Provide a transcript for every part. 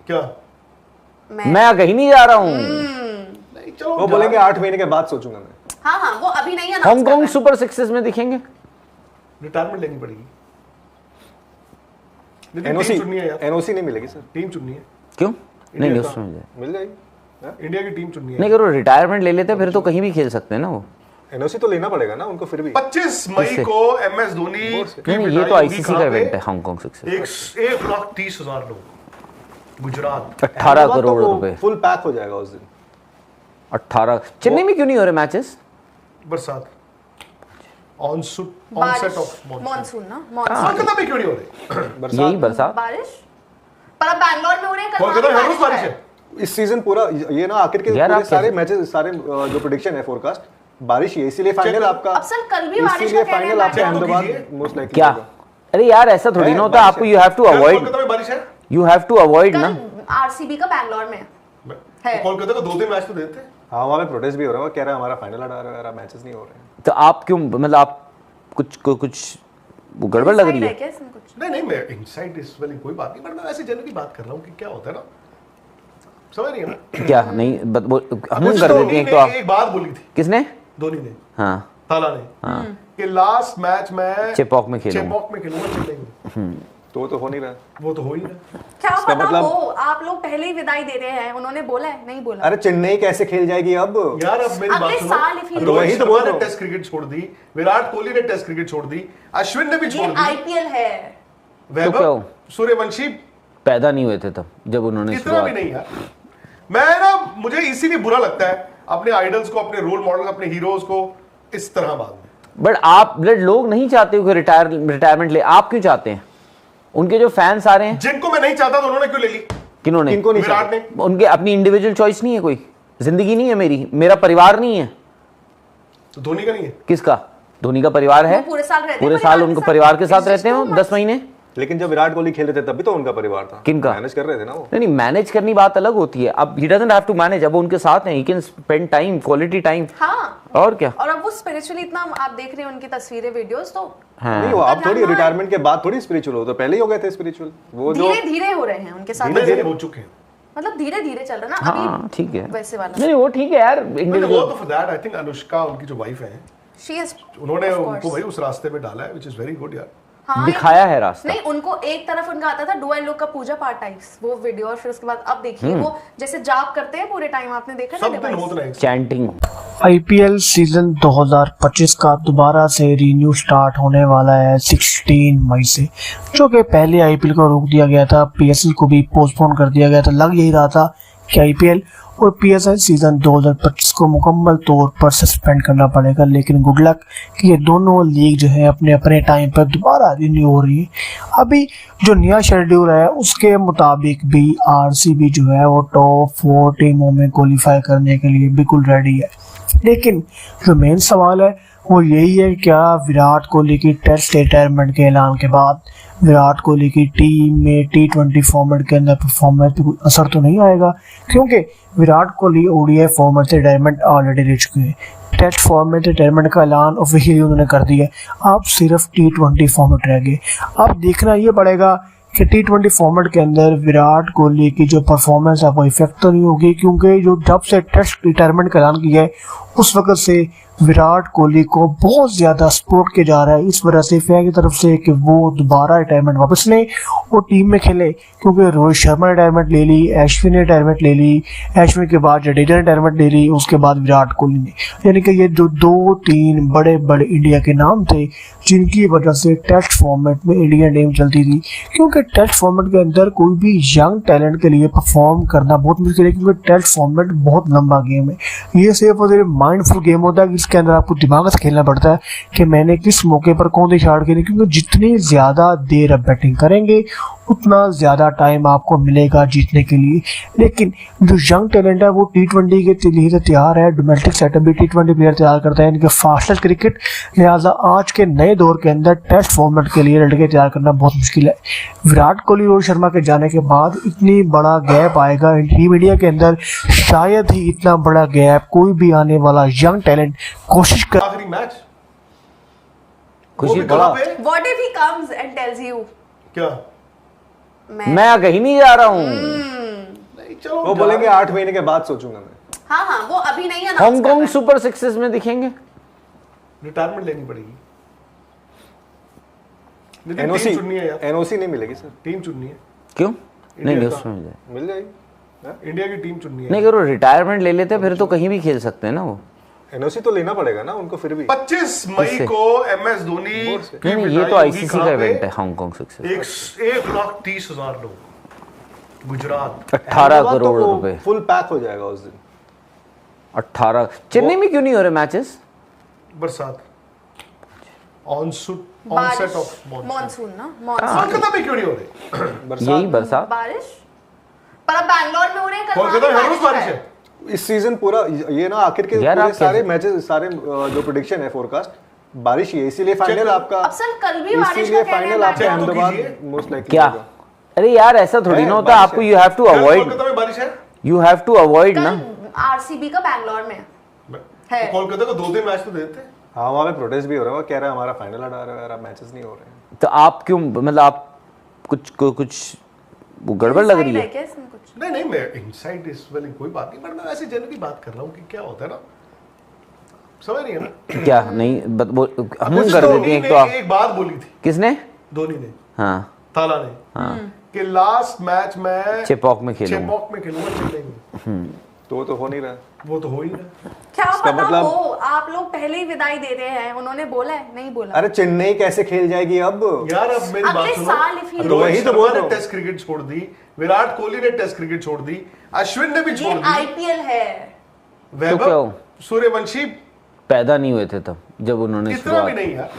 क्या मैं कहीं नहीं जा रहा हूँ। नहीं चलो वो बोलेंगे 8 महीने के बाद सोचूंगा मैं। हाँ हाँ, वो अभी नहीं है। हांगकांग सुपर सिक्सेस में दिखेंगे। रिटायरमेंट लेनी पड़ेगी। एनओसी टीम चुननी है यार, एनओसी नहीं मिलेगी सर। टीम चुननी है, क्यों नहीं इंडिया उसमें मिल जाएगी। इंडिया की टीम चुननी है। नहीं करो, रिटायरमेंट ले लेते फिर तो कहीं भी खेल सकते हैं ना वो। एनओसी तो लेना पड़ेगा ना उनको फिर भी। 25 मई को MS धोनी नहीं ये तो आईसीसी का इवेंट है हांगकांग सिक्सेस। 1,30,000 लोग गुजरात 18 करोड़ रुपए फुल पैक हो जाएगा उस दिन। 18। चेन्नई में क्यों नहीं हो रहे मैचेस? बरसात ऑनसेट ऑफ मॉनसून ना, कोलकाता में क्यों नहीं हो रही यही बरसात बारिश। पर अब बैंगलोर में हो रहे हैं, कोलकाता में हर रोज बारिश है। इस सीजन पूरा ये ना आखिर के यार पूरे आप सारे मैचेस सारे जो प्रेडिक्शन है फोरकास्ट बारिश ही है, इसीलिए फाइनल आपका अब सर कल भी बारिश इसीलिए का कह रहे हैं फाइनल आपका मैच। अहमदाबाद मोस्ट लाइकली क्या? अरे यार ऐसा थोड़ी ना होता, आपको you have to avoid, Kolkata में बारिश है। यू हैव टू अवॉइड ना। आरसीबी का बैंगलोर में है। कोलकाता को 2 दिन मैच तो देते हैं। हाँ वहाँ पे प्रोटेस्ट भी हो रहा है, कह रहा है हमारा फाइनल हटा रहा है, मैचेस नहीं हो रहे हैं। तो आप क्यों, मतलब आप कुछ वो गड़बड़ लग रही है? क्या इसमें कुछ? नहीं मैं इनसाइड इस वाली कोई बात नहीं, बट मैं ऐसे जनरली बात कर रहा हूँ कि क्या होता है ना, समझ नहीं है ना क्या नहीं हम कुछ कर तो देते हैं। तो आप एक बात बोली थी किसने? धोनी ने, हाँ ताला ने, कि लास्ट मैच में चेपॉक में खेलूंगा। चेपॉक में खेलूंगा चेन्नई में। तो हो नहीं रहा। वो तो हो ही रहा। क्या इसका पता मतलब- हो, आप लोग पहले ही विदाई दे रहे हैं। उन्होंने बोला है, नहीं बोला? अरे चेन्नई कैसे खेल जाएगी अब यार अब मेरी बात अगले सुनो, साल if he- तो वही रोहित तो शर्मा बोल ने रहा हूँ। टेस्ट क्रिकेट छोड़ दी, विराट कोहली ने टेस्ट क्रिकेट छोड़ दी, अश्विन ने भी छोड़ ये दी, आईपीएल है। तो क्या वैभव हो? सूर्यवंशी पैदा नहीं हुए थे तब जब उन्होंने इतना भी शुरुआत नहीं यार। मैं ना, मुझे इसीलिए बुरा लगता है अपने आइडल्स को, अपने रोल मॉडल, अपने हीरोज को इस तरह बाद में। बट आप लोग नहीं चाहते कि रिटायरमेंट ले, आप क्यों चाहते हैं? उनके जो फैंस आ रहे हैं, जिनको मैं नहीं चाहता तो उन्होंने क्यों ले ली? किन्होंने? इनको नहीं विराट ने। उनके अपनी इंडिविजुअल चॉइस नहीं है, कोई जिंदगी नहीं है, मेरा परिवार नहीं है। तो धोनी का नहीं है। किसका? धोनी का परिवार है। वो पूरे साल रहते हैं पूरे परिवार साल के उनको साथ। परिवार के साथ It's रहते just हो too 10 much. महीने। लेकिन जब विराट कोहली खेल रहे थे तब भी तो उनका परिवार था। किनका? मैनेज कर रहे थे ना वो। नहीं मैनेज करनी बात अलग होती है। अब he doesn't have to manage, अब वो उनके साथ हैं, he can spend time, quality time. हाँ, और क्या? और अब वो स्पिरिचुअली इतना आप देख रहे हैं उनकी तस्वीरें, वीडियोस, तो हाँ। नहीं वो आप थोड़ी ध्यान रिटायरमेंट के बाद थोड़ी स्पिरिचुअल हो, तो पहले ही हो गए थे स्पिरिचुअल। वो जो धीरे धीरे हो रहे हैं उनके साथ। धीरे धीरे हो चुके हैं। मतलब धीरे धीरे चल रहा है ना हाँ अभी। ठीक है, वैसे वाला। नहीं वो ठीक है यार। वो इंडिविजुअल तो for that I think Anushka उनकी जो वाइफ है, She is, उन्होंने of course. उनको भाई उस रास्ते पे डाला है, व्हिच इज वेरी गुड यार। हाँ, दिखाया है रास्ता। नहीं उनको एक तरफ उनका आता था डू आई लुक का पूजा पाठ टाइप्स वो वीडियो, और फिर उसके बाद अब देखिए वो जैसे जाप करते हैं पूरे टाइम, आपने देखा ना सब दिन device? होता है। चैंटिंग। आईपीएल सीजन 2025 का दोबारा से रीन्यू स्टार्ट होने वाला है 16 मई से, जो कि पहले आईपीएल को रोक दिया गया था, पीएसएल को भी पोस्टपोन कर दिया गया था। लग यही रहा था कि आईपीएल और पीएसएल सीजन 2025 को मुकम्मल तौर पर सस्पेंड करना पड़ेगा, लेकिन गुड लक कि ये दोनों लीग जो है अपने अपने टाइम पर दोबारा रिन्यू हो रही है। अभी जो नया शेड्यूल है उसके मुताबिक भी आरसीबी जो है वो टॉप 4 टीमों में क्वालिफाई करने के लिए बिल्कुल रेडी है। लेकिन जो मेन सवाल है वो यही है, क्या विराट कोहली की टेस्ट रिटायरमेंट के ऐलान के बाद विराट कोहली की टीम में T20 फॉर्मेट के अंदर परफॉर्मेंस पे कोई असर तो नहीं आएगा, क्योंकि विराट कोहली ओडीआई फॉर्मेट से रिटायरमेंट ऑलरेडी ले चुके हैं। टेस्ट फॉर्मेट रिटायरमेंट का ऐलान ऑफिशियली उन्होंने कर दिया, अब सिर्फ T20 फॉर्मेट रह गए। अब देखना ये पड़ेगा कि T20 फॉर्मेट के अंदर विराट कोहली की जो परफॉर्मेंस है वो इफेक्ट तो नहीं होगी, क्योंकि जो जब से टेस्ट रिटायरमेंट का ऐलान किया है उस वक्त से विराट कोहली को बहुत ज़्यादा सपोर्ट किया जा रहा है इस वजह से फैन की तरफ से कि वो दोबारा रिटायरमेंट वापस लें और टीम में खेले, क्योंकि रोहित शर्मा ने रिटायरमेंट ले ली, अश्विन ने रिटायरमेंट ले ली, अश्विन के बाद जडेजा ने रिटायरमेंट ले ली, उसके बाद विराट कोहली ने। यानी कि ये जो 2-3 बड़े बड़े इंडिया के नाम थे जिनकी वजह से टेस्ट फॉर्मेट में इंडियन टीम चलती थी, क्योंकि टेस्ट फॉर्मेट के अंदर कोई भी यंग टैलेंट के लिए परफॉर्म करना बहुत मुश्किल है, क्योंकि टेस्ट फॉर्मेट बहुत लंबा गेम है। ये सिर्फ और सिर्फ माइंडफुल गेम होता है, इसके अंदर आपको दिमाग से खेलना पड़ता है कि मैंने किस मौके पर कौन सी शॉट खेली, क्योंकि जितनी ज़्यादा देर आप बैटिंग करेंगे उतना ज़्यादा टाइम आपको मिलेगा जीतने के लिए। लेकिन जो यंग टैलेंट है वो T20 के लिए तो तैयार है, डोमेस्टिक सेटअप भी T20 प्लेयर तैयार करता है, इनके फास्टेस्ट क्रिकेट, लिहाजा आज के नए दौर के अंदर टेस्ट फॉर्मेट के लिए लड़के तैयार करना बहुत मुश्किल है। विराट कोहली और शर्मा के जाने के बाद इतनी बड़ा गैप आएगा टीम इंडिया के अंदर, शायद ही इतना बड़ा गैप कोई भी आने वाला यंग टैलेंट कोशिश कर। आखिरी मैच खुशी बड़ा बड़ा। What if he comes and tells you क्या मैं कहीं नहीं जा रहा हूँ। चलो वो बोलेंगे 8 महीने के बाद सोचूंगा मैं। हाँ हाँ, वो अभी नहीं announce हांगकांग कर रहे हैं। सुपर सिक्सेस में दिखेंगे। रिटायरमेंट लेनी पड़ेगी। लेकिन एनओसी टीम चुननी है यार, एनओसी नहीं मिलेगी सर। टीम चुननी है, क्यों नहीं इंडिया उसमें मिल जाए। मिल जाएगी। इंडिया की टीम चुननी है। नहीं करो रिटायरमेंट ले लेते फिर तो कहीं भी खेल सकते हैं ना वो। एनओसी तो लेना पड़ेगा ना उनको फिर भी। 25 मई किससे? को MS धोनी की नहीं नहीं ये विदाई तो होगी आईसीसी कहाँ का पे? इवेंट है हांगकांग सक्सेस। 1,30,000 लोग, गुजरात। 18 करोड़ रुपए। फुल पैक हो जाएगा उस दिन। 18। चेन्नई में क्यों नहीं हो रहे मैचेस? बरसात, ऑनसेट बारिश, ऑफ मॉनसून। मॉनसून ना, मॉनसून। कोलकाता में क्यों नहीं हो रहे? यही बरसात। बारिश, पर अब बैंगलोर में हो रहे हैं, कल कोलकाता में वहाँ हर भी रोज बारिश है। इस सीजन पूरा ये ना आखिर के यार पूरे आप सारे कैसे- मैचेस सारे जो प्रेडिक्शन है फोरकास्ट बारिश ही है, इसीलिए फाइनल आपका अब सर कल भी बारिश इसीलिए का कह रहे फाइनल हैं आपका चेक तो अहमदाबाद कीजिए। मोस्ट लाइकली क्या? अरे यार ऐसा थोड़ी ना होता है, बारिश आपको है। यू हैव टू कल अवॉइड, कोलकाता में बारिश है। यू हैव टू अवॉइड ना। कल आरसीबी का बैंगलोर में है। तो कोलकाता को 2 दिन मैच तो देते हैं। हाँ वहाँ पे प्रोटेस्ट भी हो रहा है, वो कह रहा है हमारा फाइनल हटा रहा है यार, अब मैचेस नहीं हो रहे हैं। तो आप क्यों मतलब आप कुछ वो गड़बड़ लग रही Inside है? क्या इसमें कुछ? नहीं नहीं, मैं इनसाइड इस वेल कोई बात नहीं, पर मैं ऐसे जनरली बात कर रहा हूँ कि क्या होता है ना, समझ नहीं है ना। क्या नहीं हम कुछ कर धोनी देते हैं एक ने तो आप। एक बात बोली थी, किसने? धोनी ने, हाँ ताला ने, कि लास्ट मैच में चेपॉक में खेलूंगा। चेपॉक में खेलूंगा, चेन्नई में। तो वो तो हो नहीं रहा। वो तो हो ही रहा। क्या इसका पता मतलब- हो, आप लोग पहले ही विदाई दे रहे हैं, उन्होंने बोला है, नहीं बोला। अरे चेन्नई कैसे खेल जाएगी अब? यार अब मेरी अगले बात सुनो, साल if he- तो रोहित वही तो शर्मा बोल ने रहा हूँ। टेस्ट क्रिकेट छोड़ दी, विराट कोहली ने टेस्ट क्रिकेट छोड़ दी, अश्विन ने भी छोड़ ये दी, आईपीएल है। तो क्या वैभव हो? सूर्यवंशी पैदा नहीं हुए थे तब जब उन्होंने इतना भी शुरुआत। नहीं यार।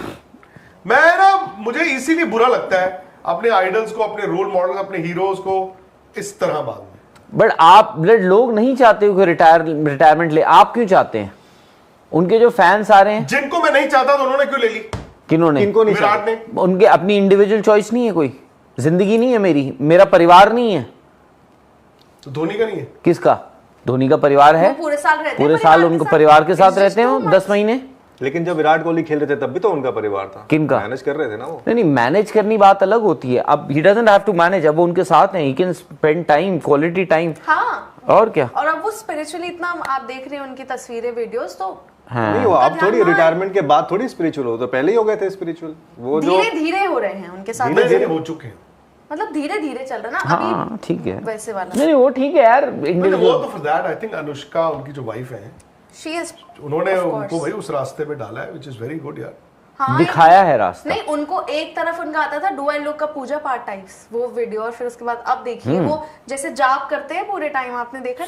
मैं ना, मुझे इसीलिए बुरा लगता है अपने आइडल्स को, अपने रोल मॉडल, अपने हीरोज को इस तरह बाद में। बट आप लोग नहीं चाहते हो कि रिटायरमेंट ले, आप क्यों चाहते हैं? उनके जो फैंस आ रहे हैं। जिनको मैं नहीं चाहता तो उन्होंने क्यों ले ली? किन्होंने? इनको नहीं विराट ने। उनके अपनी इंडिविजुअल चॉइस नहीं है, कोई जिंदगी नहीं है मेरी, मेरा परिवार नहीं है। तो धोनी का नहीं है। किसका? धोनी का परिवार है, वो पूरे साल रहते हैं पूरे परिवार साल के उनको साथ। परिवार के साथ It's रहते हैं just वो too 10 much। महीने। लेकिन जब विराट कोहली खेल रहे थे तब भी तो उनका परिवार था। किनका? मैनेज कर रहे थे ना वो। नहीं मैनेज करनी बात अलग होती है। अब he doesn't have to manage, अब वो उनके साथ हैं, he can spend time, quality time. हाँ, और क्या? और अब वो स्पिरिचुअली इतना आप देख रहे हैं उनकी तस्वीरें, वीडियोस, तो हाँ नहीं वो अब ध्यान थोड़ी ना- रिटायरमेंट के बाद थोड़ी स्पिरिचुअल हो, तो पहले ही हो गए थे स्पिरिचुअल। वो जो धीरे धीरे हो रहे हैं उनके साथ, धीरे हो चुके हैं। मतलब धीरे धीरे चल रहा ना अभी हाँ ठीक है। वैसे वाला। नहीं वो ठीक है यार, वो इंडिविजुअल। तो for that I think Anushka, उनकी जो वाइफ है, शी इज, उन्होंने Of course. उनको भाई उस रास्ते पे डाला है, विच इज वेरी गुड यार। हाँ, दिखाया है रास्ता। नहीं उनको एक तरफ उनका आता था डू एंड लुक का पूजा पाठ टाइप्स वो वीडियो, और फिर उसके बाद अब देखिए वो जैसे जाप करते हैं पूरे टाइम, आपने देखा ना?